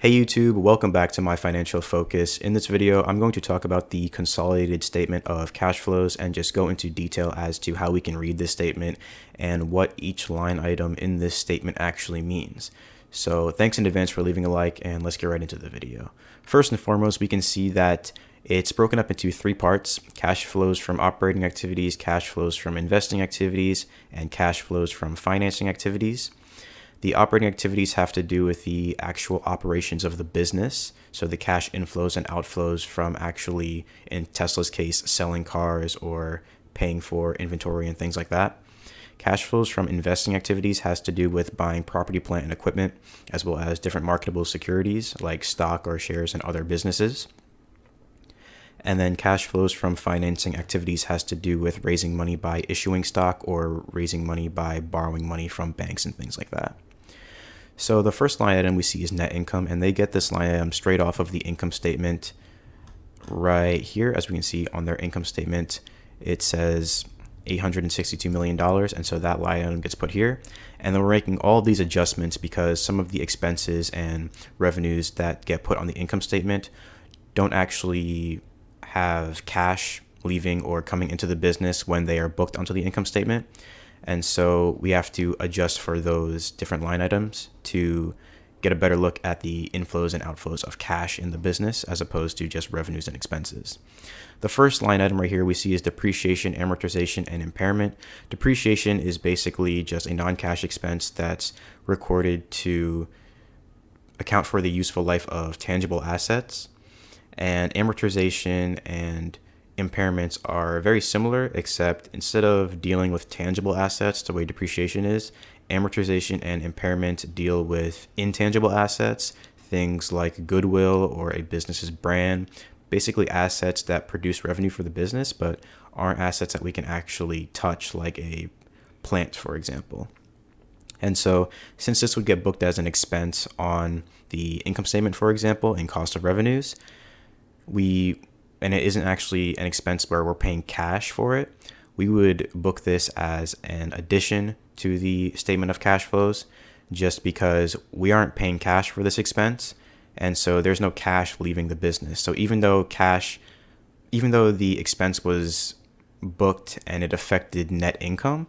Hey YouTube, welcome back to my financial focus. In this video, I'm going to talk about the consolidated statement of cash flows and just go into detail as to how we can read this statement and what each line item in this statement actually means. So thanks in advance for leaving a like, and let's get right into the video. First and foremost, we can see that it's broken up into three parts: cash flows from operating activities, cash flows from investing activities, and cash flows from financing activities. The operating activities have to do with the actual operations of the business. So the cash inflows and outflows from actually, in Tesla's case, selling cars or paying for inventory and things like that. Cash flows from investing activities has to do with buying property, plant, and equipment, as well as different marketable securities like stock or shares in other businesses. And then cash flows from financing activities has to do with raising money by issuing stock or raising money by borrowing money from banks and things like that. So the first line item we see is net income, and they get this line item straight off of the income statement right here. As we can see on their income statement, it says $862 million, and so that line item gets put here. And then we're making all of these adjustments because some of the expenses and revenues that get put on the income statement don't actually have cash leaving or coming into the business when they are booked onto the income statement. And so we have to adjust for those different line items to get a better look at the inflows and outflows of cash in the business as opposed to just revenues and expenses. The first line item right here we see is depreciation, amortization, and impairment. Depreciation is basically just a non-cash expense that's recorded to account for the useful life of tangible assets. And amortization and impairments are very similar, except instead of dealing with tangible assets the way depreciation is, amortization and impairment deal with intangible assets, things like goodwill or a business's brand, basically assets that produce revenue for the business but aren't assets that we can actually touch, like a plant, for example. And so since this would get booked as an expense on the income statement, for example, in cost of revenues, and it isn't actually an expense where we're paying cash for it, we would book this as an addition to the statement of cash flows just because we aren't paying cash for this expense, and so there's no cash leaving the business. So even though the expense was booked and it affected net income,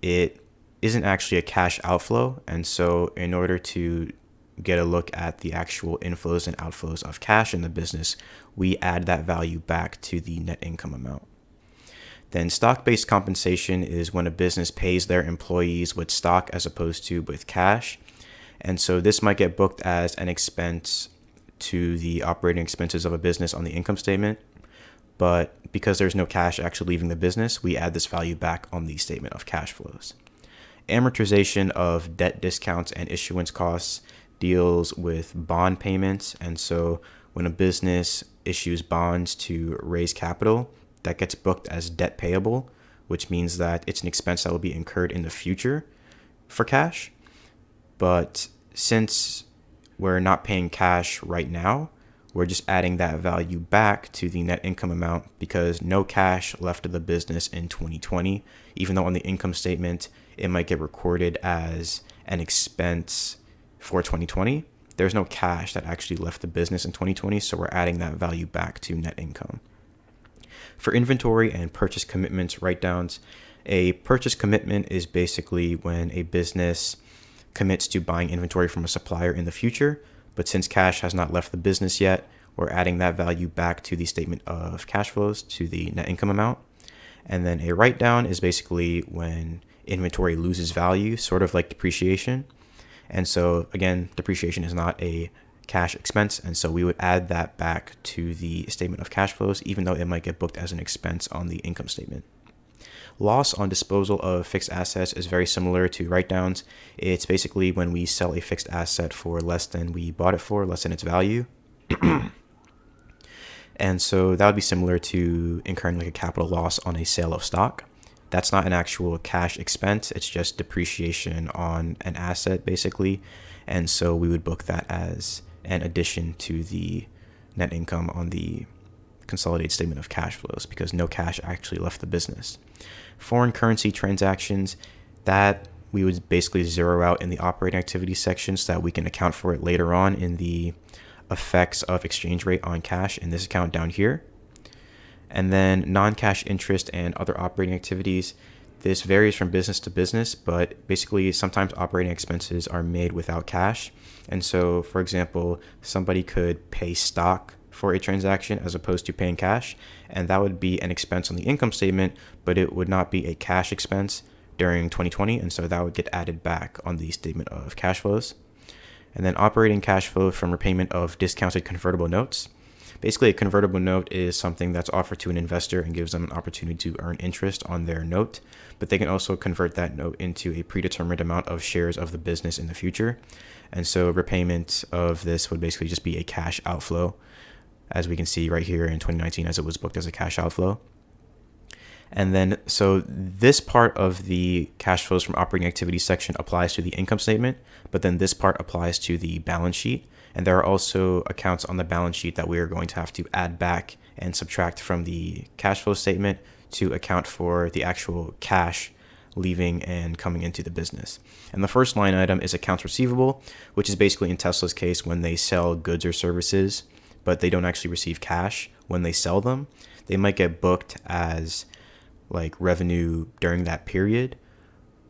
it isn't actually a cash outflow. And so in order to get a look at the actual inflows and outflows of cash in the business, we add that value back to the net income amount. Then stock-based compensation is when a business pays their employees with stock as opposed to with cash. And so this might get booked as an expense to the operating expenses of a business on the income statement, but because there's no cash actually leaving the business, we add this value back on the statement of cash flows. Amortization of debt discounts and issuance costs deals with bond payments, and so when a business issues bonds to raise capital, that gets booked as debt payable, which means that it's an expense that will be incurred in the future for cash. But since we're not paying cash right now, we're just adding that value back to the net income amount because no cash left of the business in 2020, even though on the income statement it might get recorded as an expense for 2020. There's no cash that actually left the business in 2020, so we're adding that value back to net income. For inventory and purchase commitments write-downs, a purchase commitment is basically when a business commits to buying inventory from a supplier in the future, but since cash has not left the business yet, we're adding that value back to the statement of cash flows to the net income amount. And then a write-down is basically when inventory loses value, sort of like depreciation. And so again, depreciation is not a cash expense, and so we would add that back to the statement of cash flows, even though it might get booked as an expense on the income statement. Loss on disposal of fixed assets is very similar to write-downs. It's basically when we sell a fixed asset for less than we bought it for, less than its value. And so that would be similar to incurring like a capital loss on a sale of stock. That's not an actual cash expense. It's just depreciation on an asset, basically. And so we would book that as an addition to the net income on the consolidated statement of cash flows because no cash actually left the business. Foreign currency transactions, that we would basically zero out in the operating activity section so that we can account for it later on in the effects of exchange rate on cash in this account down here. And then non-cash interest and other operating activities. This varies from business to business, but basically sometimes operating expenses are made without cash. And so, for example, somebody could pay stock for a transaction as opposed to paying cash, and that would be an expense on the income statement, but it would not be a cash expense during 2020, and so that would get added back on the statement of cash flows. And then operating cash flow from repayment of discounted convertible notes. Basically, a convertible note is something that's offered to an investor and gives them an opportunity to earn interest on their note, but they can also convert that note into a predetermined amount of shares of the business in the future. And so repayment of this would basically just be a cash outflow, as we can see right here in 2019, as it was booked as a cash outflow. And then, so this part of the cash flows from operating activities section applies to the income statement, but then this part applies to the balance sheet. And there are also accounts on the balance sheet that we are going to have to add back and subtract from the cash flow statement to account for the actual cash leaving and coming into the business. And the first line item is accounts receivable, which is basically in Tesla's case when they sell goods or services, but they don't actually receive cash when they sell them. They might get booked as like revenue during that period,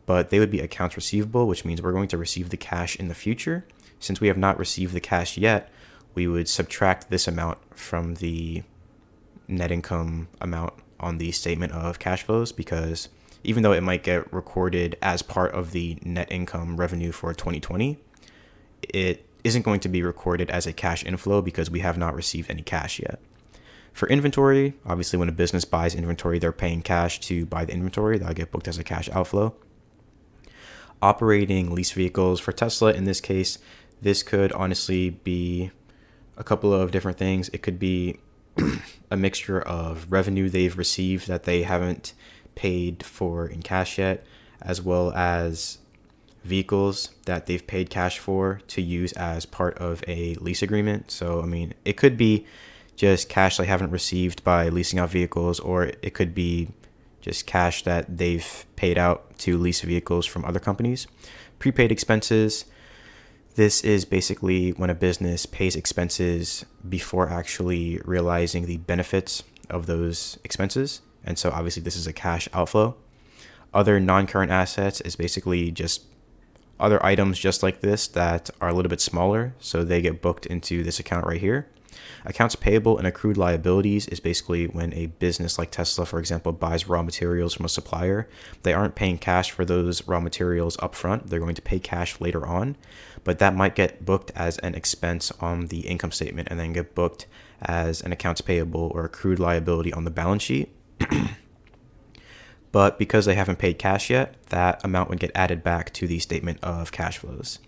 but they would be accounts receivable, which means we're going to receive the cash in the future. Since we have not received the cash yet, we would subtract this amount from the net income amount on the statement of cash flows, because even though it might get recorded as part of the net income revenue for 2020, it isn't going to be recorded as a cash inflow because we have not received any cash yet. For inventory, obviously when a business buys inventory, they're paying cash to buy the inventory. That'll get booked as a cash outflow. Operating lease vehicles for Tesla, in this case, this could honestly be a couple of different things. It could be a mixture of revenue they've received that they haven't paid for in cash yet, as well as vehicles that they've paid cash for to use as part of a lease agreement. So, I mean, it could be just cash they haven't received by leasing out vehicles, or it could be just cash that they've paid out to lease vehicles from other companies. Prepaid expenses. This is basically when a business pays expenses before actually realizing the benefits of those expenses. And so obviously this is a cash outflow. Other non-current assets is basically just other items just like this that are a little bit smaller, so they get booked into this account right here. Accounts payable and accrued liabilities is basically when a business like Tesla, for example, buys raw materials from a supplier. They aren't paying cash for those raw materials up front. They're going to pay cash later on, but that might get booked as an expense on the income statement and then get booked as an accounts payable or accrued liability on the balance sheet. But because they haven't paid cash yet, that amount would get added back to the statement of cash flows.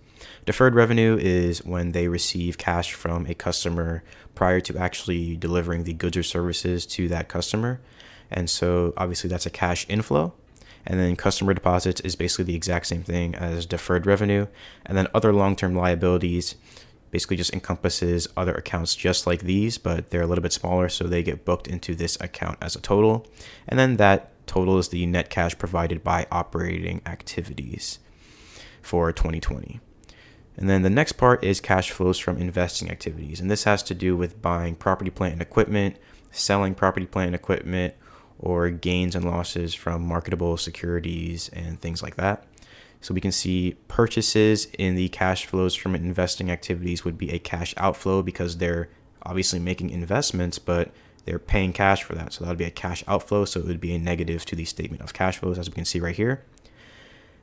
Deferred revenue is when they receive cash from a customer prior to actually delivering the goods or services to that customer. And so obviously that's a cash inflow. And then customer deposits is basically the exact same thing as deferred revenue. And then other long-term liabilities basically just encompasses other accounts just like these, but they're a little bit smaller, so they get booked into this account as a total. And then that total is the net cash provided by operating activities for 2020. And then the next part is cash flows from investing activities. And this has to do with buying property, plant, and equipment, selling property, plant, and equipment, or gains and losses from marketable securities and things like that. So we can see purchases in the cash flows from investing activities would be a cash outflow because they're obviously making investments, but they're paying cash for that. So that would be a cash outflow. So it would be a negative to the statement of cash flows, as we can see right here.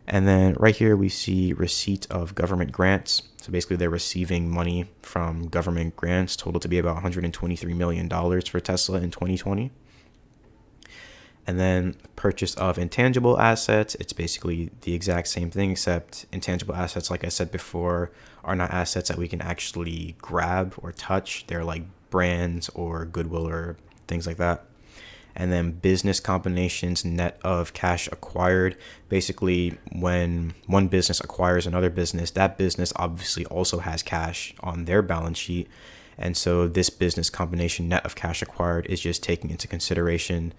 And then right here, we see receipt of government grants. So basically they're receiving money from government grants, total to be about $123 million for Tesla in 2020. And then purchase of intangible assets. It's basically the exact same thing, except intangible assets, like I said before, are not assets that we can actually grab or touch. They're like brands or goodwill or things like that. And then business combinations net of cash acquired. Basically, when one business acquires another business, that business obviously also has cash on their balance sheet. And so this business combination net of cash acquired is just taking into consideration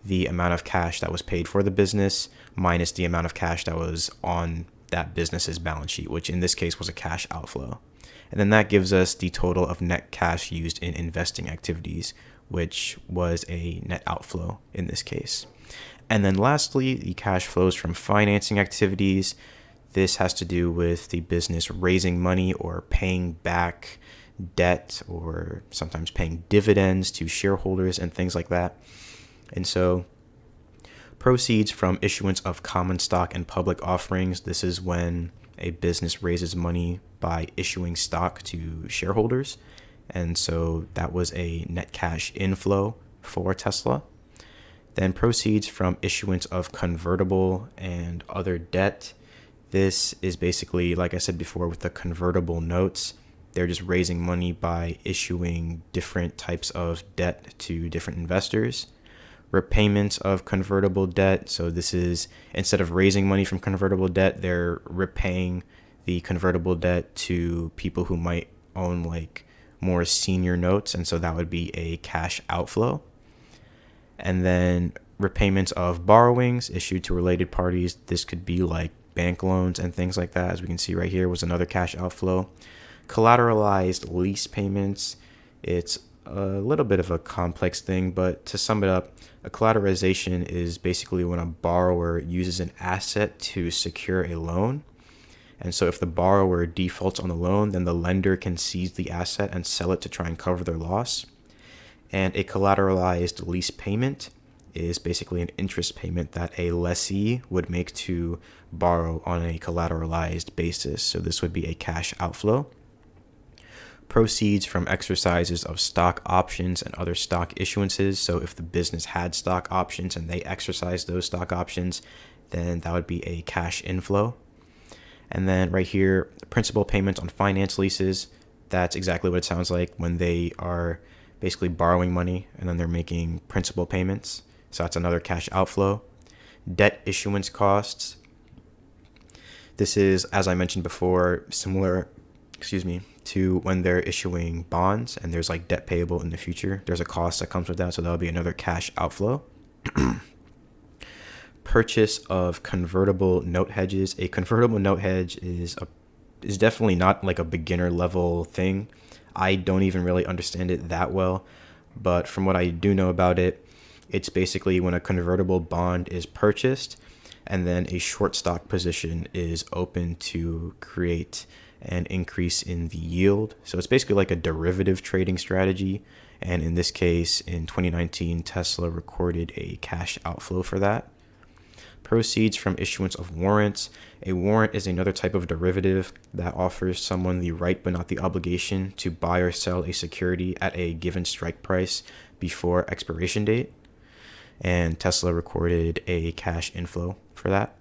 the amount of cash that was paid for the business minus the amount of cash that was on that business's balance sheet, which in this case was a cash outflow. And then that gives us the total of net cash used in investing activities, which was a net outflow in this case. And then lastly, the cash flows from financing activities. This has to do with the business raising money or paying back debt, or sometimes paying dividends to shareholders and things like that. And so proceeds from issuance of common stock and public offerings. This is when a business raises money by issuing stock to shareholders. And so that was a net cash inflow for Tesla. Then proceeds from issuance of convertible and other debt. This is basically, like I said before, with the convertible notes, they're just raising money by issuing different types of debt to different investors. Repayments of convertible debt. So this is, instead of raising money from convertible debt, they're repaying the convertible debt to people who might own like more senior notes. And so that would be a cash outflow. And then repayments of borrowings issued to related parties. This could be like bank loans and things like that. As we can see right here, was another cash outflow. Collateralized lease payments. It's a little bit of a complex thing, but to sum it up, a collateralization is basically when a borrower uses an asset to secure a loan. And so if the borrower defaults on the loan, then the lender can seize the asset and sell it to try and cover their loss. And a collateralized lease payment is basically an interest payment that a lessee would make to borrow on a collateralized basis. So this would be a cash outflow. Proceeds from exercises of stock options and other stock issuances. So if the business had stock options and they exercised those stock options, then that would be a cash inflow. And then right here, principal payments on finance leases. That's exactly what it sounds like when they are basically borrowing money and then they're making principal payments. So that's another cash outflow. Debt issuance costs. This is, as I mentioned before, similar, to when they're issuing bonds and there's like debt payable in the future. There's a cost that comes with that, so that'll be another cash outflow. Purchase of convertible note hedges. A convertible note hedge is definitely not like a beginner level thing. I don't even really understand it that well, but from what I do know about it, it's basically when a convertible bond is purchased and then a short stock position is open to create an increase in the yield. So it's basically like a derivative trading strategy. And in this case, in 2019, Tesla recorded a cash outflow for that. Proceeds from issuance of warrants. A warrant is another type of derivative that offers someone the right but not the obligation to buy or sell a security at a given strike price before expiration date. And Tesla recorded a cash inflow for that.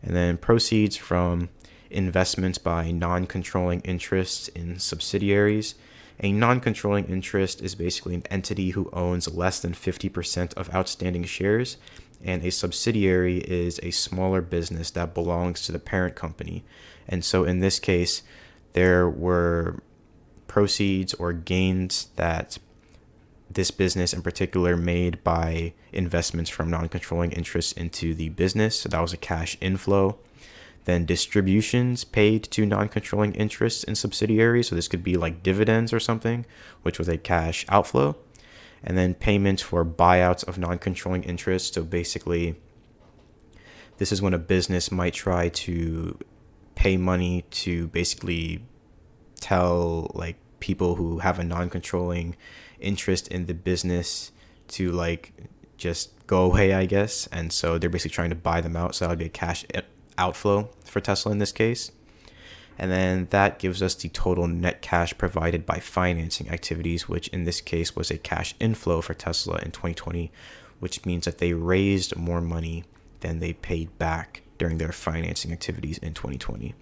And then proceeds from investments by non-controlling interests in subsidiaries. A non-controlling interest is basically an entity who owns less than 50% of outstanding shares, and a subsidiary is a smaller business that belongs to the parent company. And so in this case, there were proceeds or gains that this business in particular made by investments from non-controlling interests into the business. So that was a cash inflow. Then distributions paid to non-controlling interests in subsidiaries. So this could be like dividends or something, which was a cash outflow. And then payments for buyouts of non-controlling interests. So basically, this is when a business might try to pay money to basically tell like people who have a non-controlling interest in the business to like just go away, I guess. And so they're basically trying to buy them out. So that would be a cash outflow for Tesla in this case. And then that gives us the total net cash provided by financing activities, which in this case was a cash inflow for Tesla in 2020, which means that they raised more money than they paid back during their financing activities in 2020.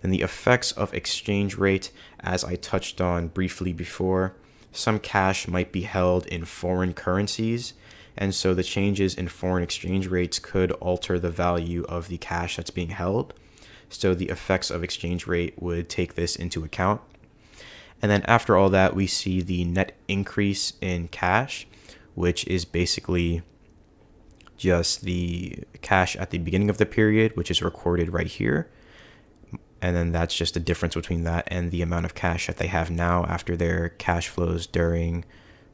Then the effects of exchange rate, as I touched on briefly before, some cash might be held in foreign currencies, and so the changes in foreign exchange rates could alter the value of the cash that's being held. So the effects of exchange rate would take this into account. And then after all that, we see the net increase in cash, which is basically just the cash at the beginning of the period, which is recorded right here. And then that's just the difference between that and the amount of cash that they have now after their cash flows during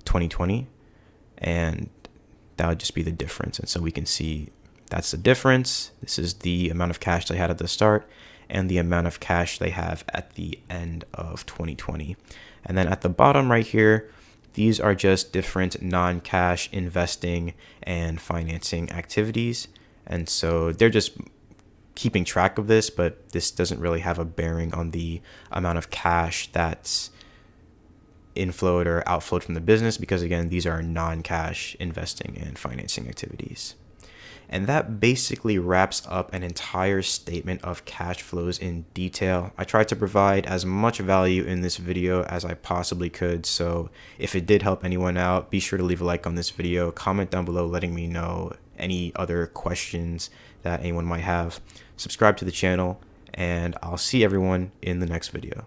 2020. And that would just be the difference. And so we can see that's the difference. This is the amount of cash they had at the start and the amount of cash they have at the end of 2020. And then at the bottom right here, these are just different non-cash investing and financing activities. And so they're just keeping track of this, but this doesn't really have a bearing on the amount of cash that's inflowed or outflowed from the business, because again, these are non-cash investing and financing activities. And that basically wraps up an entire statement of cash flows in detail. I tried to provide as much value in this video as I possibly could. So if it did help anyone out, be sure to leave a like on this video, comment down below letting me know any other questions that anyone might have. Subscribe to the channel, and I'll see everyone in the next video.